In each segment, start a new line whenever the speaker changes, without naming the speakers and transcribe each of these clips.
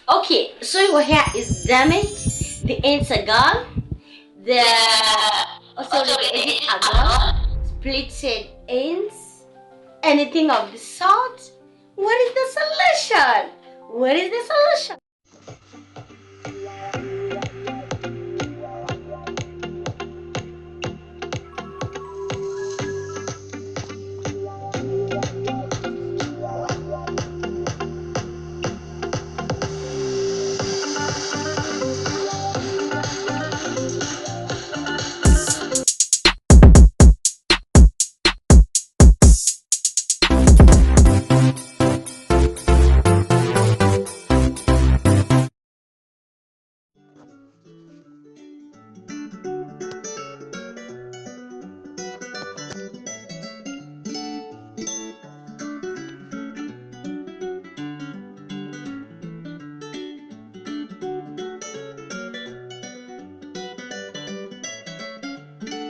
Okay, so your hair is damaged, the ends are gone, the the edges are gone, splitted ends, anything of the sort. What is the solution? What is the solution?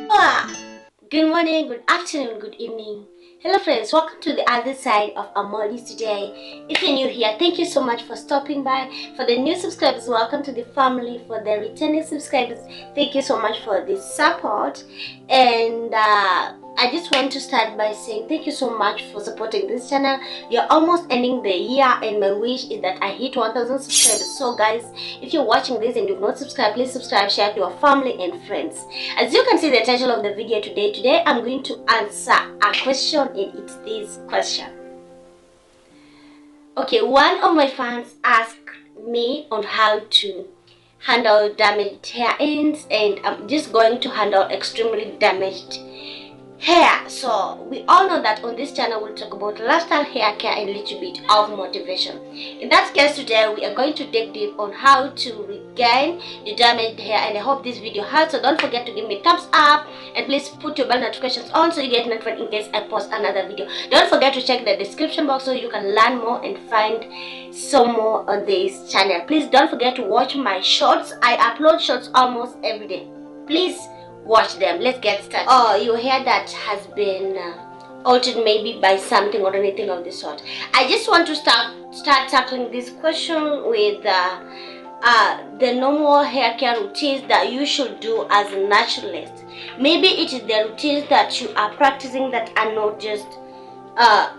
Ah, good morning, good afternoon, good evening. Hello friends, welcome to the other side of Amoli today. If you're new here, thank you so much for stopping by. For the new subscribers, welcome to the family. For the returning subscribers, thank you so much for the support. And I just want to start by saying thank you so much for supporting this channel. We are almost ending the year and my wish is that I hit 1000 subscribers. So guys, if you're watching this and you've not subscribed, please subscribe, share to your family and friends. As you can see the title of the video today I'm going to answer a question and it's this question. Okay, one of my fans asked me on how to handle damaged hair ends, and I'm just going to handle extremely damaged hair. So we all know that on this channel we'll talk about lifestyle, hair care, and a little bit of motivation. In that case, today we are going to dig deep on how to regain the damaged hair, and I hope this video helps. So don't forget to give me a thumbs up and please put your bell notifications on so you get notified in case I post another video. Don't forget to check the description box so you can learn more and find some more on this channel. Please don't forget to watch my shorts. I upload shorts almost every day. Please watch them. Let's get started. Oh, your hair that has been altered maybe by something or anything of the sort. I just want to start tackling this question with the normal hair care routines that you should do as a naturalist. Maybe it is the routines that you are practicing that are not just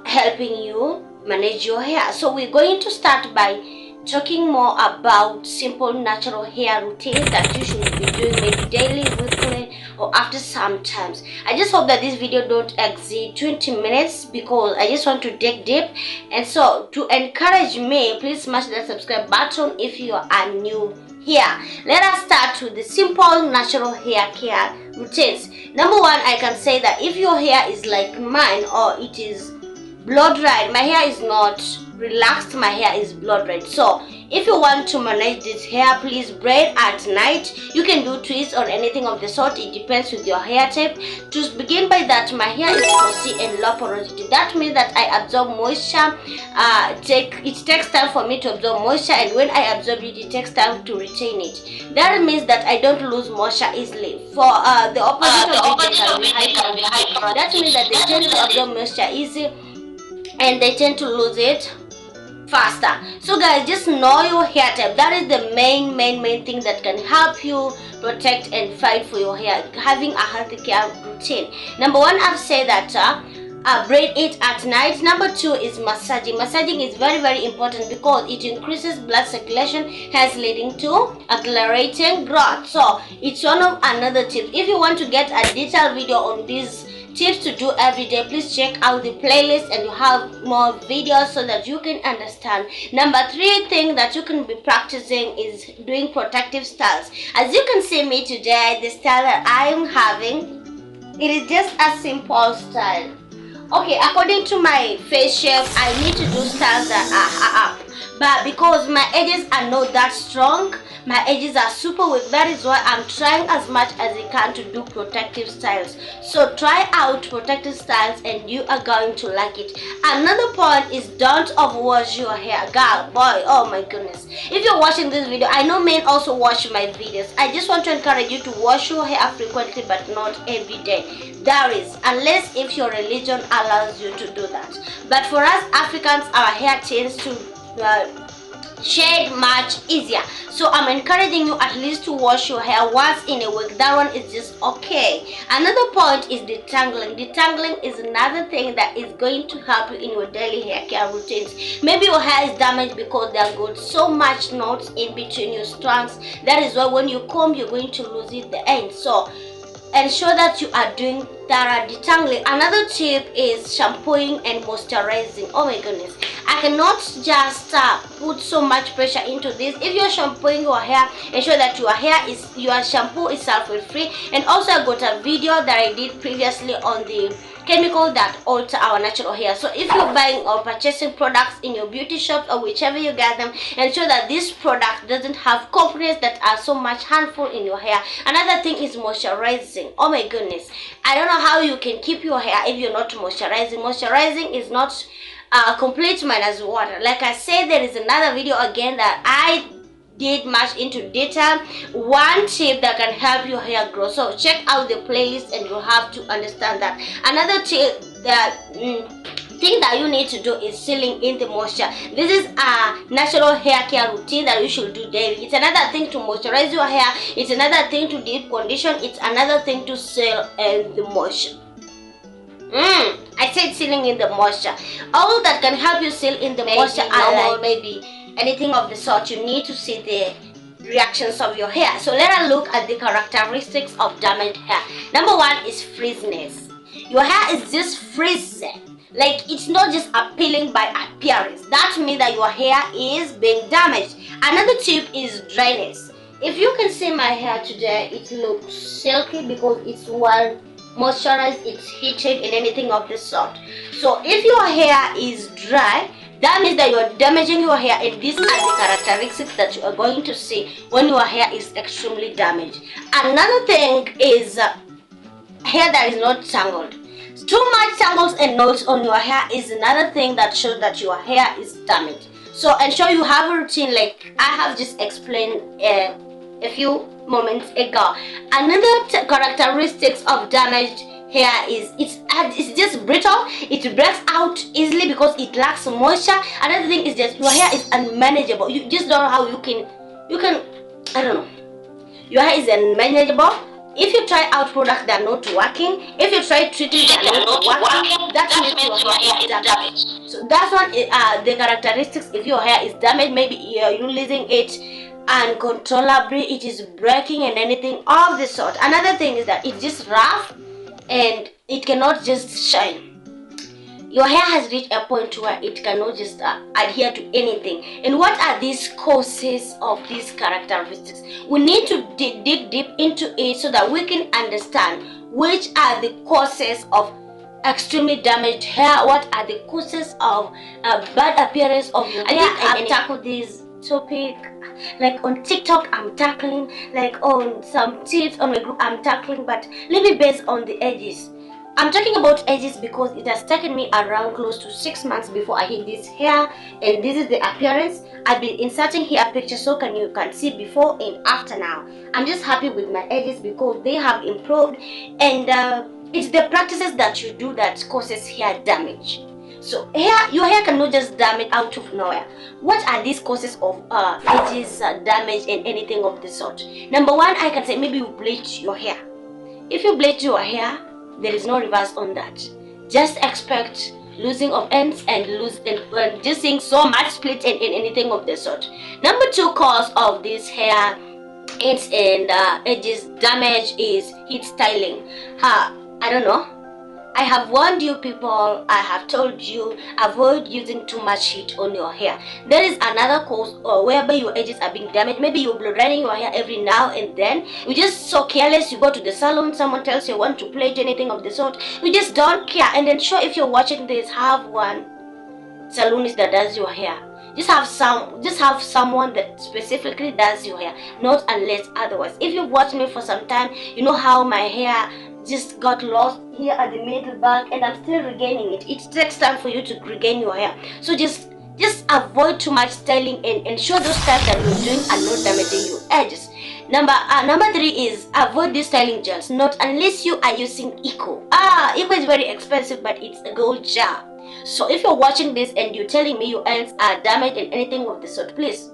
helping you manage your hair. So we're going to start by talking more about simple natural hair routines that you should be doing maybe daily, weekly, or after some times. I just hope that this video don't exceed 20 minutes because I just want to dig deep. And so to encourage me, please smash that subscribe button if you are new here. Let us start with the simple natural hair care routines. Number one, I can say that if your hair is like mine or it is blow dried, my hair is not relaxed, my hair is blow dried. So if you want to manage this hair, please braid at night. You can do twists or anything of the sort, it depends with your hair type. To begin by that, my hair is glossy and low porosity. That means that I absorb moisture. It takes time for me to absorb moisture, and when I absorb it, it takes time to retain it. That means that I don't lose moisture easily. For the opposite of it, they can be high porosity. That means that they tend to absorb moisture easy and they tend to lose it faster. So guys, just know your hair type. That is the main thing that can help you protect and fight for your hair, having a healthy care routine. Number one, I've said that braid it at night. Number two is massaging. Massaging is very important because it increases blood circulation, hence leading to accelerating growth. So it's one of another tip. If you want to get a detailed video on these tips to do every day, please check out the playlist and you have more videos so that you can understand. Number three thing that you can be practicing is doing protective styles. As you can see me today, the style that I am having, it is just a simple style. Okay, according to my face shape, I need to do styles that are up, but because my edges are not that strong, my edges are super weak, that is why I'm trying as much as I can to do protective styles. So try out protective styles and you are going to like it. Another point is don't overwash your hair. Girl, boy, oh my goodness, if you're watching this video, I know men also watch my videos. I just want to encourage you to wash your hair frequently but not every day. That is, unless if your religion allows you to do that. But for us Africans, our hair tends to shed much easier. So I'm encouraging you at least to wash your hair once in a week. That one is just okay. Another point is detangling. Detangling is another thing that is going to help you in your daily hair care routines. Maybe your hair is damaged because there got so much knots in between your strands. That is why when you comb, you're going to lose it the end. So ensure that you are doing thorough detangling. Another tip is shampooing and moisturizing. Oh my goodness, I cannot just put so much pressure into this. If you're shampooing your hair, ensure that your shampoo is sulfate free. And also I got a video that I did previously on the chemical that alter our natural hair. So if you're buying or purchasing products in your beauty shops or whichever you get them, ensure that this product doesn't have components that are so much harmful in your hair. Another thing is moisturizing. Oh my goodness, I don't know how you can keep your hair if you're not moisturizing. Moisturizing is not complete minus water. Like I said, there is another video again that I did much into detail, one tip that can help your hair grow. So check out the playlist and you'll have to understand that. Another tip that thing that you need to do is sealing in the moisture. This is a natural hair care routine that you should do daily. It's another thing to moisturize your hair, it's another thing to deep condition, it's another thing to seal in the moisture. I said sealing in the moisture. All that can help you seal in the moisture are like maybe anything of the sort. You need to see the reactions of your hair. So let us look at the characteristics of damaged hair. Number one is frizziness. Your hair is just frizzy. Like, it's not just appealing by appearance. That means that your hair is being damaged. Another tip is dryness. If you can see my hair today, it looks silky because it's well moisturized, it's heated, and anything of this sort. So if your hair is dry, that means that you are damaging your hair, and these are the characteristics that you are going to see when your hair is extremely damaged. Another thing is hair that is not tangled. Too much tangles and knots on your hair is another thing that shows that your hair is damaged. So ensure you have a routine like I have just explained a few moments ago. Another characteristics of damaged hair is it's just brittle. It breaks out easily because it lacks moisture. Another thing is just your hair is unmanageable. You just don't know how you can I don't know. Your hair is unmanageable. If you try out products that are not working, if you try treating that are not working, that means your hair is damaged. So that's one the characteristics. If your hair is damaged, maybe you're losing it uncontrollably, it is breaking and anything of the sort. Another thing is that it's just rough and it cannot just shine. Your hair has reached a point where it cannot just adhere to anything. And what are these causes of these characteristics? We need to dig deep into it so that we can understand which are the causes of extremely damaged hair, what are the causes of bad appearance of your hair. I think I've tackled this topic like on TikTok, I'm tackling, like on some tips on my group I'm tackling, but let me base on the edges. I'm talking about edges because it has taken me around close to 6 months before I hit this hair, and this is the appearance. I've been inserting hair pictures so you can see before and after now. I'm just happy with my edges because they have improved, and it's the practices that you do that causes hair damage. So your hair cannot just damage out of nowhere. What are these causes of edges damage and anything of the sort? Number one, I can say maybe you bleach your hair. If you bleach your hair, there is no reverse on that. Just expect losing of ends and just seeing so much split and anything of the sort. Number two cause of this hair ends and edges damage is heat styling. I don't know. I have warned you people, I have told you, avoid using too much heat on your hair. There is another cause whereby your edges are being damaged. Maybe you're blow drying your hair every now and then. You're just so careless. You go to the salon, someone tells you want to plait anything of the sort. You just don't care. And then sure, if you're watching this, have one salonist that does your hair. Just have someone that specifically does your hair, not unless otherwise. If you've watched me for some time, you know how my hair just got lost here at the middle back, and I'm still regaining it. It takes time for you to regain your hair. So just avoid too much styling and ensure those styles that you're doing are not damaging your edges. Number three is avoid these styling gels, not unless you are using Eco. Eco is very expensive, but it's a gold jar. So if you're watching this and you're telling me your ends are damaged and anything of the sort, please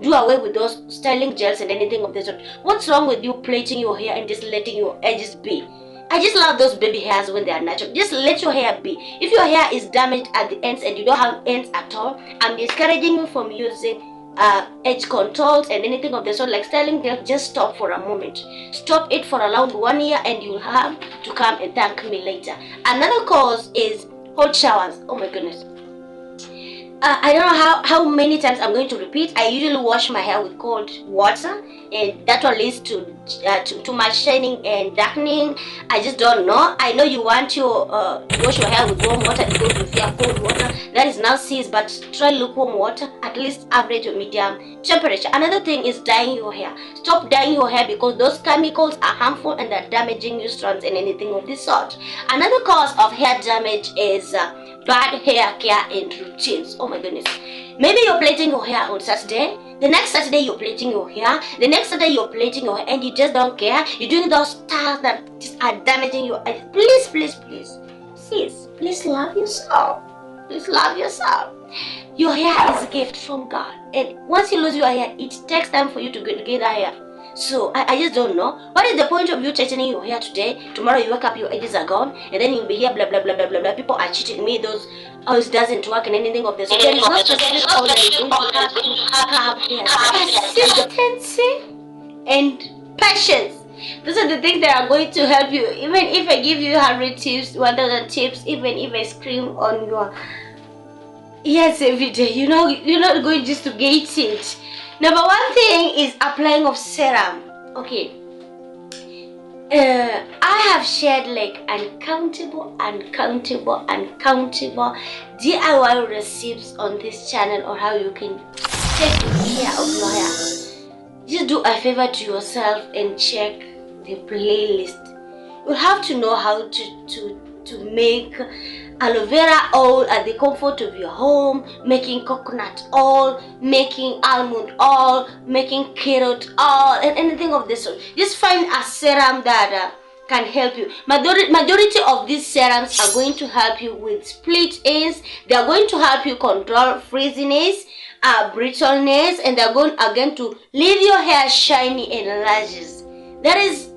do away with those styling gels and anything of the sort. What's wrong with you plaiting your hair and just letting your edges be? I just love those baby hairs when they are natural. Just let your hair be. If your hair is damaged at the ends and you don't have ends at all, I'm discouraging you from using edge controls and anything of the sort like styling gel. Just stop for a moment. Stop it for around 1 year and you'll have to come and thank me later. Another cause is hot showers. Oh my goodness. I don't know how many times I'm going to repeat. I usually wash my hair with cold water, and that one leads to too much shining and darkening. I just don't know. I know you want to wash your hair with warm water because you fear cold water. That is now ceased, but try lukewarm water, at least average or medium temperature. Another thing is dyeing your hair. Stop dyeing your hair because those chemicals are harmful and they're damaging your strands and anything of this sort. Another cause of hair damage is bad hair care and routines. Oh my goodness. Maybe you're plaiting your hair on Saturday, the next Saturday you're plaiting your hair, the next Saturday you're plaiting your hair, and you just don't care. You're doing those styles that just are damaging your eyes. Please love yourself. Please love yourself. Your hair is a gift from God, and once you lose your hair, it takes time for you to get that hair. So I just don't know. What is the point of you tightening your hair today? Tomorrow you wake up, your edges are gone, and then you'll be here blah blah blah blah blah blah. People are cheating me. Those oils doesn't work and anything of this. There is no specific oil that is going to have consistency and patience. Those are the things that are going to help you. Even if I give you 100 tips, 1,000 tips, even if I scream on your ears every day, you know, you're not going just to get it. Number one thing is applying of serum. Okay. I have shared like uncountable DIY recipes on this channel on how you can take care of your hair. Just do a favor to yourself and check the playlist. You have to know how to make aloe vera oil at the comfort of your home, making coconut oil, making almond oil, making carrot oil, and anything of this sort. Just find a serum that can help you. Majority of these serums are going to help you with split ends. They are going to help you control frizziness, brittleness, and they're going again to leave your hair shiny and luscious. That is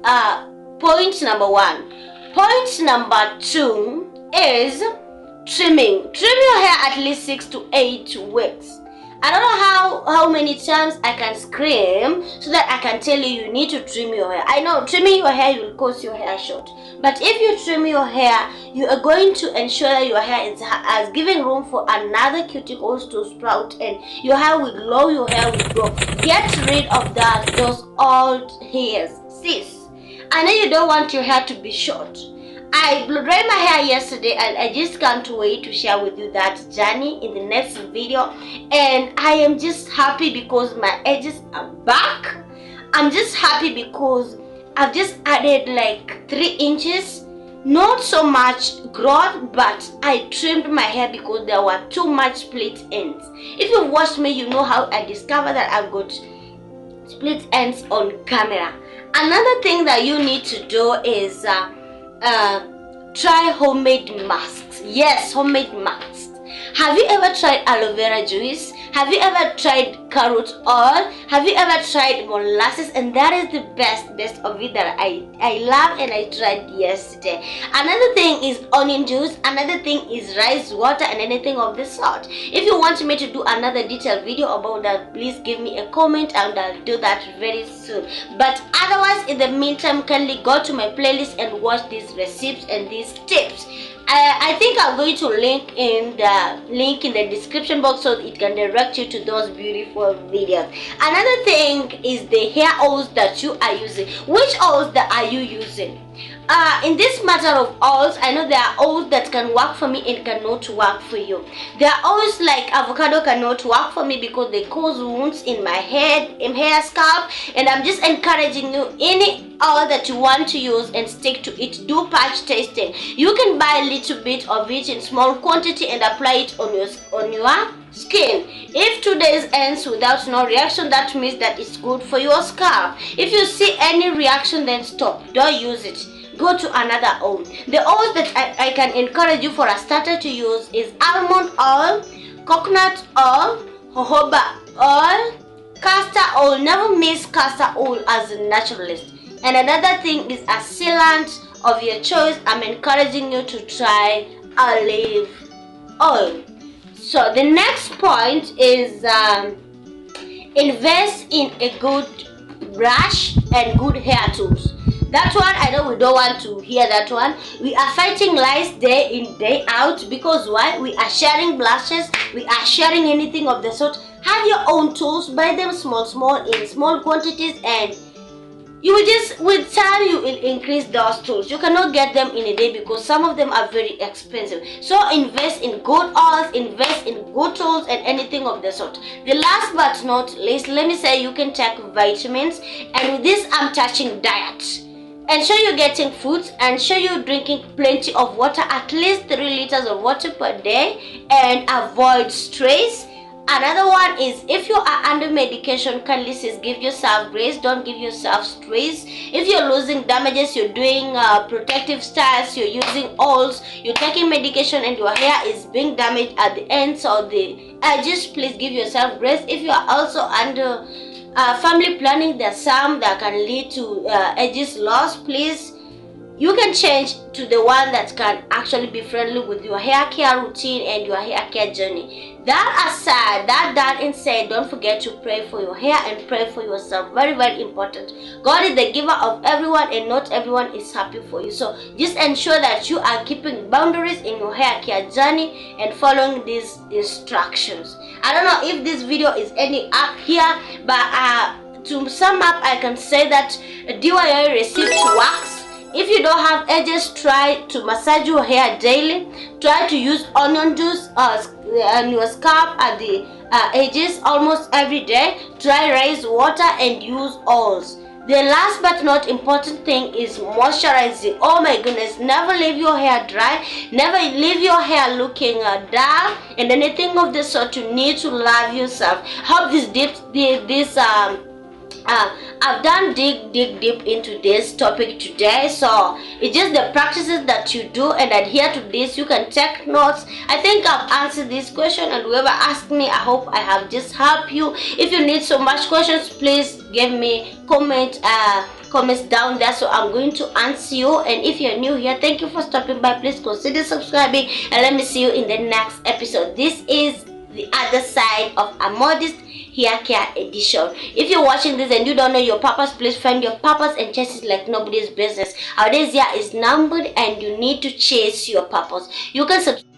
point number one. Point number two is trimming. Trim your hair at least 6 to 8 weeks. I don't know how many times I can scream so that I can tell you need to trim your hair. I know trimming your hair will cause your hair short, but if you trim your hair, you are going to ensure that your hair has given room for another cuticles to sprout, and your hair will grow, your hair will grow. Get rid of those old hairs. Sis, I know you don't want your hair to be short. I blew dry my hair yesterday and I just can't wait to share with you that journey in the next video. And I am just happy because my edges are back. I'm just happy because I've just added like 3 inches. Not so much growth, but I trimmed my hair because there were too much split ends. If you watched me, you know how I discovered that I've got split ends on camera. Another thing that you need to do is try homemade masks. Yes, homemade masks. Have you ever tried aloe vera juice? Have you ever tried carrot oil? Have you ever tried molasses? And that is the best of it that I love and I tried yesterday. Another thing is onion juice. Another thing is rice water and anything of this sort. If you want me to do another detailed video about that, please give me a comment and I'll do that very soon. But otherwise, in the meantime, kindly go to my playlist and watch these recipes and these tips. I think I'm going to link in the description box so it can direct you to those beautiful videos. Another thing is the hair oils that you are using. Which oils that are you using? In this matter of oils, I know there are oils that can work for me and cannot work for you. There are oils like avocado cannot work for me because they cause wounds in my head, in hair scalp, and I'm just encouraging you, any oil that you want to use and stick to it, do patch testing. You can buy a little bit of it in small quantity and apply it on your skin. If 2 days ends without no reaction, that means that it's good for your scalp. If you see any reaction, then stop. Don't use it. go to another oil. The oils that I can encourage you for a starter to use is almond oil, coconut oil, jojoba oil, castor oil. Never miss castor oil as a naturalist. And another thing is a sealant of your choice. I'm encouraging you to try olive oil. So the next point is invest in a good brush and good hair tools. That one, I know we don't want to hear that one. We are fighting lies day in, day out, because why? We are sharing blushes, we are sharing anything of the sort. Have your own tools, buy them small in small quantities, and you will just, with time, you will increase those tools. You cannot get them in a day because some of them are very expensive. So invest in good oils, invest in good tools, and anything of the sort. The last but not least, let me say you can take vitamins, and with this I'm touching diet. Ensure you're getting fruits, ensure you're drinking plenty of water, at least 3 liters of water per day, and avoid stress. Another one is, if you are under medication, kindly says give yourself grace, don't give yourself stress. If you're losing damages, you're doing protective styles, you're using oils, you're taking medication, and your hair is being damaged at the ends or the edges, please give yourself grace. If you are also under family planning, there's some that can lead to edges loss, please, you can change to the one that can actually be friendly with your hair care routine and your hair care journey. That aside, that done and said, don't forget to pray for your hair and pray for yourself. Very, very important. God is the giver of everyone, and not everyone is happy for you. So just ensure that you are keeping boundaries in your hair care journey and following these instructions. I don't know if this video is any up here, but to sum up, I can say that DIY receipts works. If you don't have edges, try to massage your hair daily. Try to use onion juice on your scalp at the edges almost every day. Try raise water and use oils. The last but not important thing is moisturizing. Oh my goodness, never leave your hair dry, never leave your hair looking dull, and anything of the sort. You need to love yourself. Hope I've done dig deep into this topic today. So it's just the practices that you do and adhere to this. You can take notes. I think I've answered this question, and whoever asked me, I hope I have just helped you. If you need so much questions, please give me comments down there, so I'm going to answer you. And if you're new here, thank you for stopping by. Please consider subscribing, and let me see you in the next episode. This is the other side of a modest hair care edition. If you're watching this and you don't know your purpose, please find your purpose and chase it like nobody's business. Our days here is numbered, and you need to chase your purpose. You can subscribe